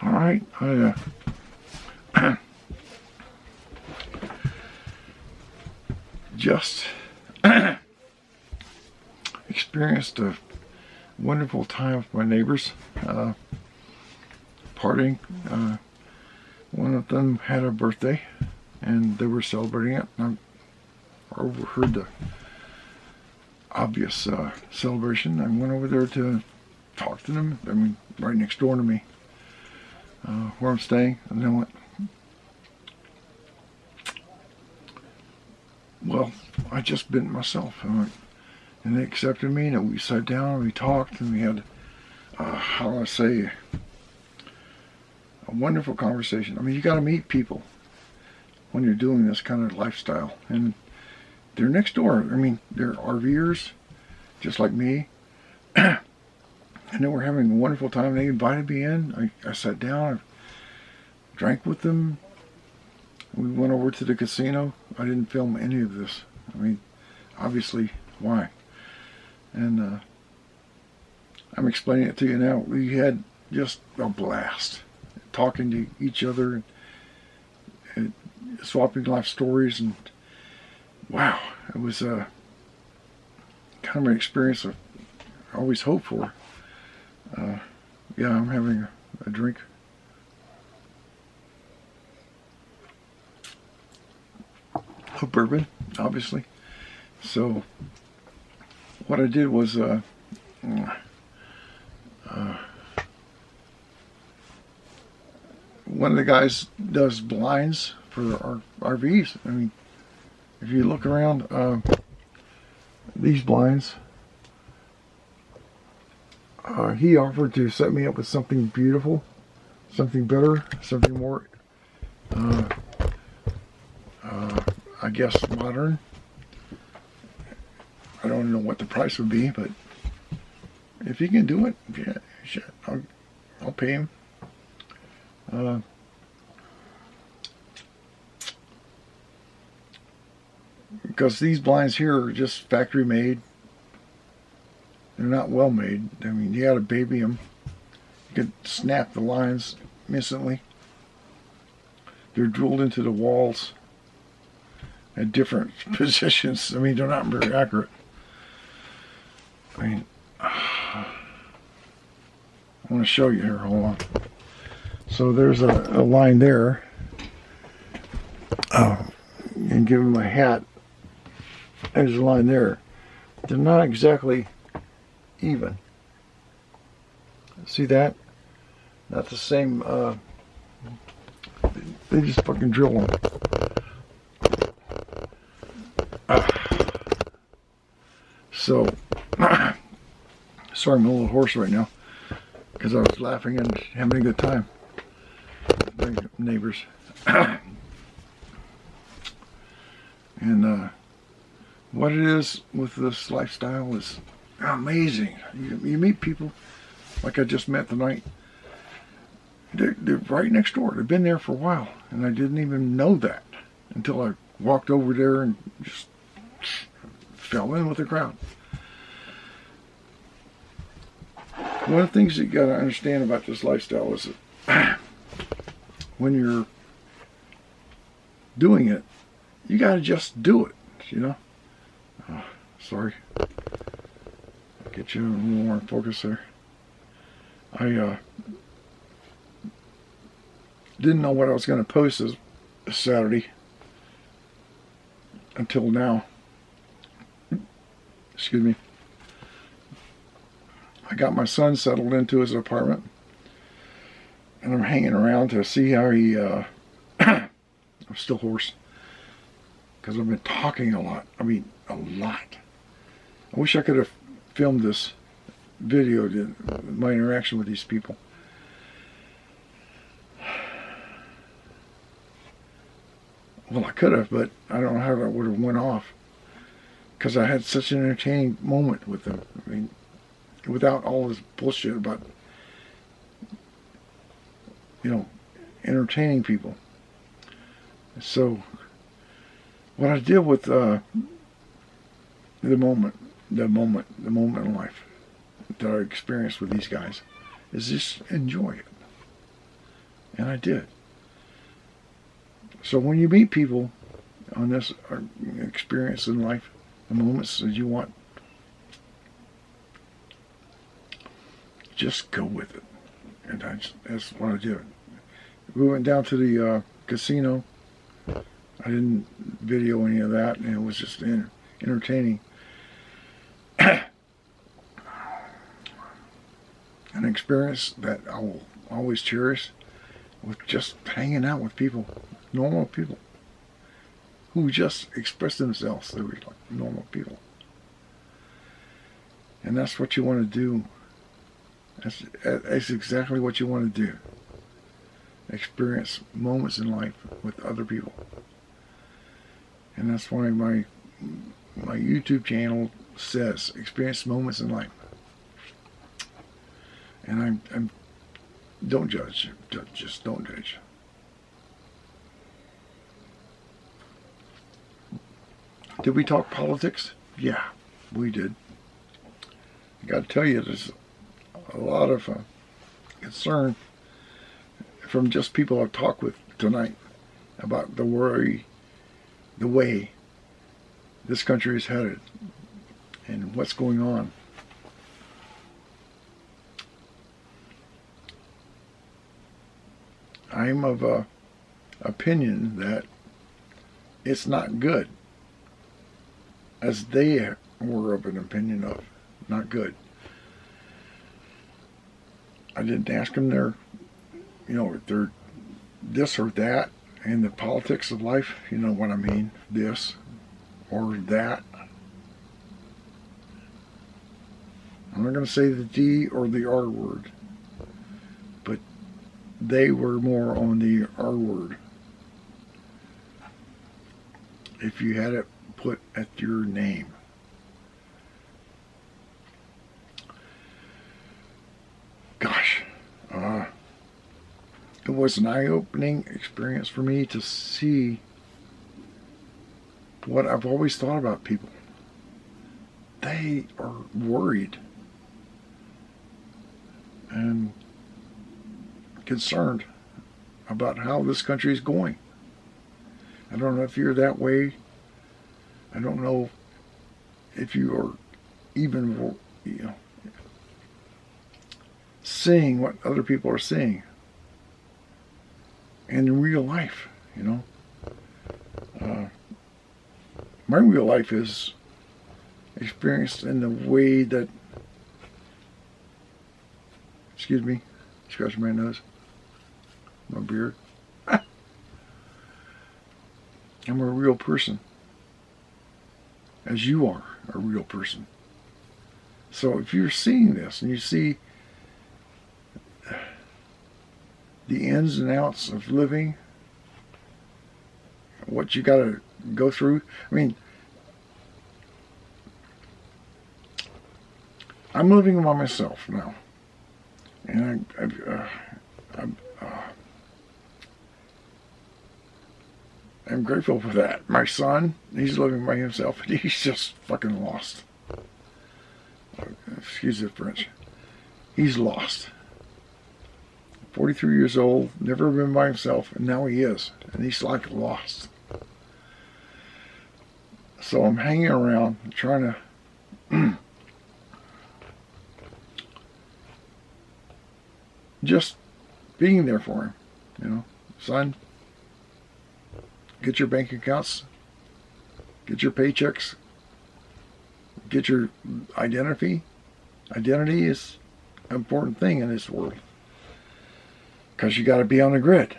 All right, I just experienced a wonderful time with my neighbors, partying. One of them had a birthday, and they were celebrating it. I overheard the obvious celebration. I went over there to talk to them. I mean, right next door to me, where I'm staying. And then went, well, I just been myself. And they accepted me, and we sat down, and we talked, and we had, how do I say, a wonderful conversation. I mean, you got to meet people when you're doing this kind of lifestyle. And they're next door. I mean, they're RVers, just like me. And then we're having a wonderful time. They invited me in. I sat down, I drank with them. We went over to the casino. I didn't film any of this. I mean, obviously, why? And I'm explaining it to you now. We had just a blast talking to each other and swapping life stories, and wow, it was kind of an experience I always hope for. Yeah, I'm having a drink. Of bourbon, obviously. So what I did was one of the guys does blinds for our RVs. I mean, if you look around, these blinds, he offered to set me up with something beautiful, something better, something more, I guess, modern. I don't know what the price would be, but if he can do it, yeah, shit, I'll pay him. Because these blinds here are just factory made. They're not well made. I mean, you gotta baby them. You could snap the lines instantly. They're drilled into the walls at different positions. I mean, they're not very accurate. I mean, I want to show you here. Hold on. So there's a line there. And give him my hat. There's a line there. They're not exactly even. See that? Not the same. They just fucking drill them. So, sorry, I'm a little hoarse right now because I was laughing and having a good time with my neighbors. And what it is with this lifestyle is amazing. You meet people like I just met tonight. They're right next door. They've been there for a while, and I didn't even know that until I walked over there and just fell in with the crowd. One of the things that you got to understand about this lifestyle is that when you're doing it, you got to just do it, you know. Sorry. Get you a little more in focus there. I didn't know what I was going to post this Saturday until now. Excuse me. I got my son settled into his apartment, and I'm hanging around to see how he I'm still hoarse because I've been talking a lot. I mean, a lot. I wish I could have filmed this video, my interaction with these people. Well, I could have, but I don't know how that would have went off because I had such an entertaining moment with them. I mean, without all this bullshit about, you know, entertaining people. So, what I did with the moment in life that I experienced with these guys is just enjoy it. And I did. So when you meet people on this experience in life, the moments that you want, just go with it. And that's what I did. We went down to the casino. I didn't video any of that, and it was just entertaining. An experience that I will always cherish, with just hanging out with people, normal people, who just express themselves. They were like normal people. And that's what you want to do. That's exactly what you want to do. Experience moments in life with other people. And that's why my YouTube channel says, experience moments in life. And I'm don't judge. Just don't judge. Did we talk politics? Yeah, we did. I got to tell you, there's a lot of concern from just people I've talked with tonight about the way this country is headed and what's going on. I'm of opinion that it's not good, as they were of an opinion of not good. I didn't ask them their this or that in the politics of life. You know what I mean? This or that. I'm not going to say the D or the R word, but they were more on the R word. If you had it put at your name. Gosh, it was an eye-opening experience for me to see what I've always thought about people. They are worried and concerned about how this country is going. I don't know if you're that way. I don't know if you are even, seeing what other people are seeing. And in real life, my real life is experienced in the way that, excuse me, scratching my nose, my beard. I'm a real person, as you are a real person. So if you're seeing this and you see the ins and outs of living, what you got to go through. I mean, I'm living by myself now, and I'm grateful for that. My son, he's living by himself, and he's just fucking lost. Excuse the French. He's lost. 43 years old, never been by himself, and now he is. And he's like lost. So I'm hanging around, trying to just being there for him. Son, get your bank accounts, get your paychecks, get your identity. Identity is an important thing in this world. Because you got to be on the grid,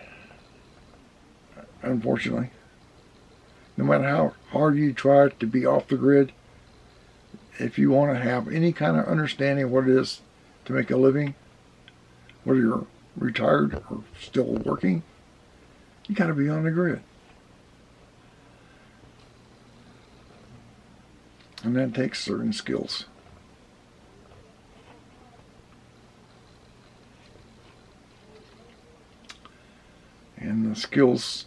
unfortunately. No matter how hard you try to be off the grid, if you want to have any kind of understanding of what it is to make a living, whether you're retired or still working, you got to be on the grid. And that takes certain skills. And the skills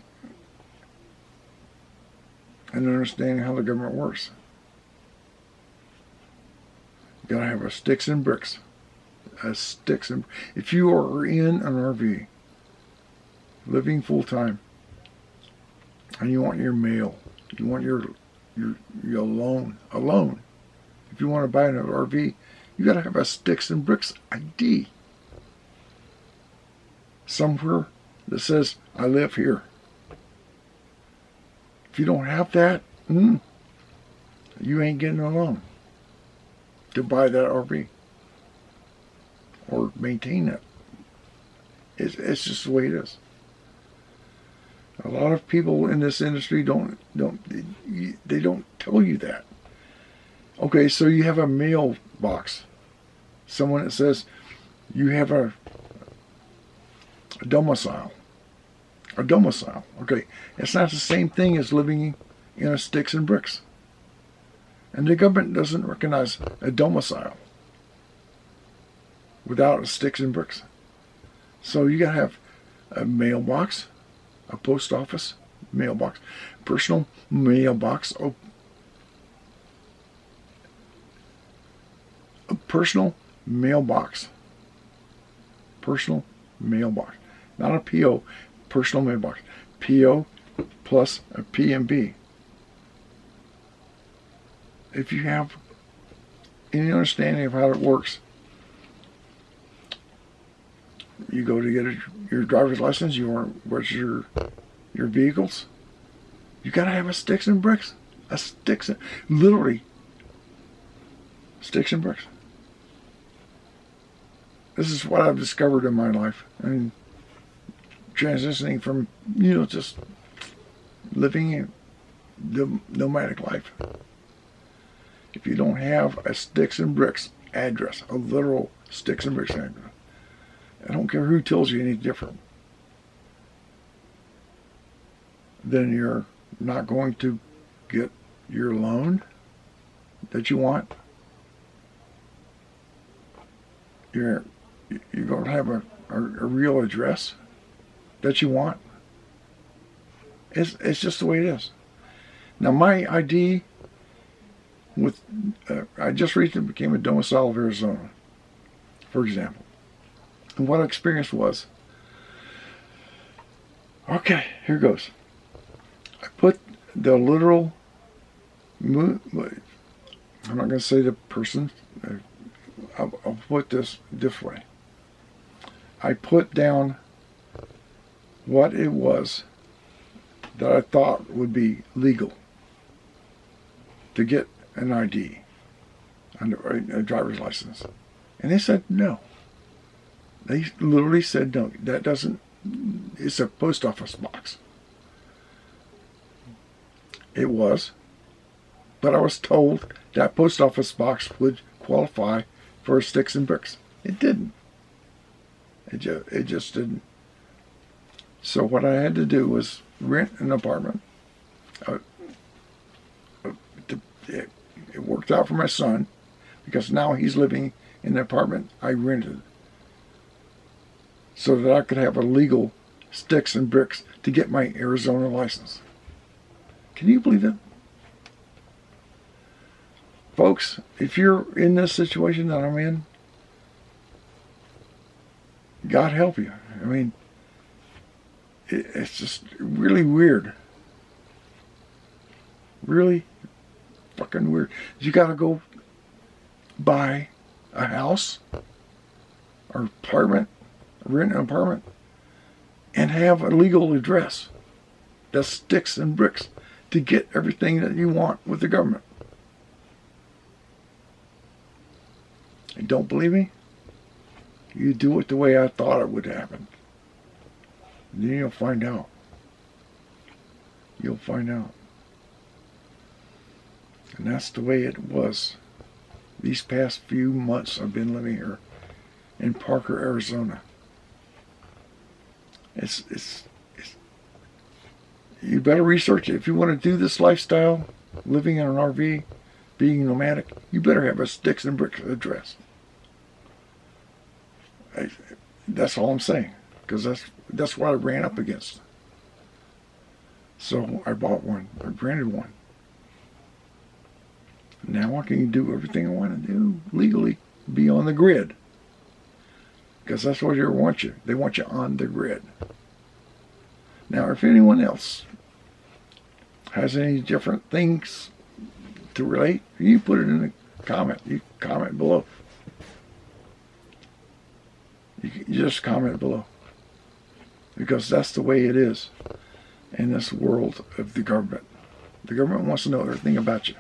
and understanding how the government works. You gotta have a sticks and bricks. If you are in an RV living full time, and you want your mail, you want your alone. If you want to buy an RV, you got to have a sticks and bricks ID somewhere that says I live here. If you don't have that, you ain't getting a loan to buy that RV or maintain it. It's just the way it is. A lot of people in this industry don't tell you that. Okay, so you have a mailbox, someone that says you have a domicile. A domicile. Okay, it's not the same thing as living in a sticks and bricks. And the government doesn't recognize a domicile without a sticks and bricks. So you gotta have a mailbox, a post office mailbox, personal mailbox, a personal mailbox, not a PO, personal mailbox, PO plus a PMB. If you have any understanding of how it works, you go to get your driver's license, you want to register your vehicles, you got to have a sticks and bricks. Literally, sticks and bricks. This is what I've discovered in my life. I mean, transitioning from, just living the nomadic life. If you don't have a sticks and bricks address, a literal sticks and bricks address, I don't care who tells you any different, then you're not going to get your loan that you want. You're going to have a real address that you want. It's just the way it is. Now my ID I just recently became a domicile of Arizona, for example. And what I experienced was, okay, here goes. I put the literal, I'm not going to say the person, I'll put this way. I put down what it was that I thought would be legal to get an ID, a driver's license. And they said no. They literally said no. That doesn't, it's a post office box. It was. But I was told that post office box would qualify for sticks and bricks. It didn't. It just didn't. So what I had to do was rent an apartment. It worked out for my son because now he's living in the apartment I rented, so that I could have a legal sticks and bricks to get my Arizona license. Can you believe it? Folks, if you're in this situation that I'm in, God help you. I mean, it's just really weird. Really fucking weird. You gotta go buy a house or apartment, rent an apartment, and have a legal address that sticks and bricks to get everything that you want with the government. You don't believe me? You do it the way I thought it would happen. And then you'll find out. You'll find out. And that's the way it was. These past few months I've been living here in Parker, Arizona. It's you better research it. If you want to do this lifestyle, living in an RV, being nomadic, you better have a sticks and bricks address. That's all I'm saying, because that's what I ran up against. So I bought one. I rented one. Now I can do everything I want to do legally, be on the grid. Because that's what they want you. They want you on the grid. Now, if anyone else has any different things to relate, you put it in the comment. You comment below. You just comment below. Because that's the way it is in this world of the government. The government wants to know everything about you.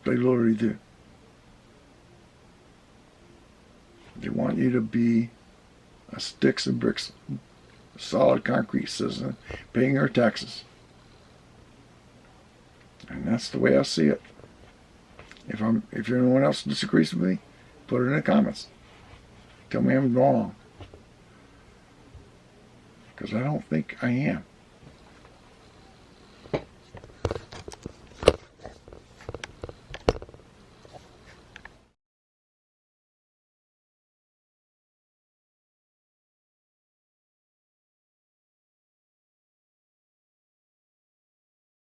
They literally do. They want you to be a sticks and bricks, solid concrete citizen, paying your taxes. And that's the way I see it. If anyone else disagrees with me, put it in the comments. Tell me I'm wrong. Because I don't think I am.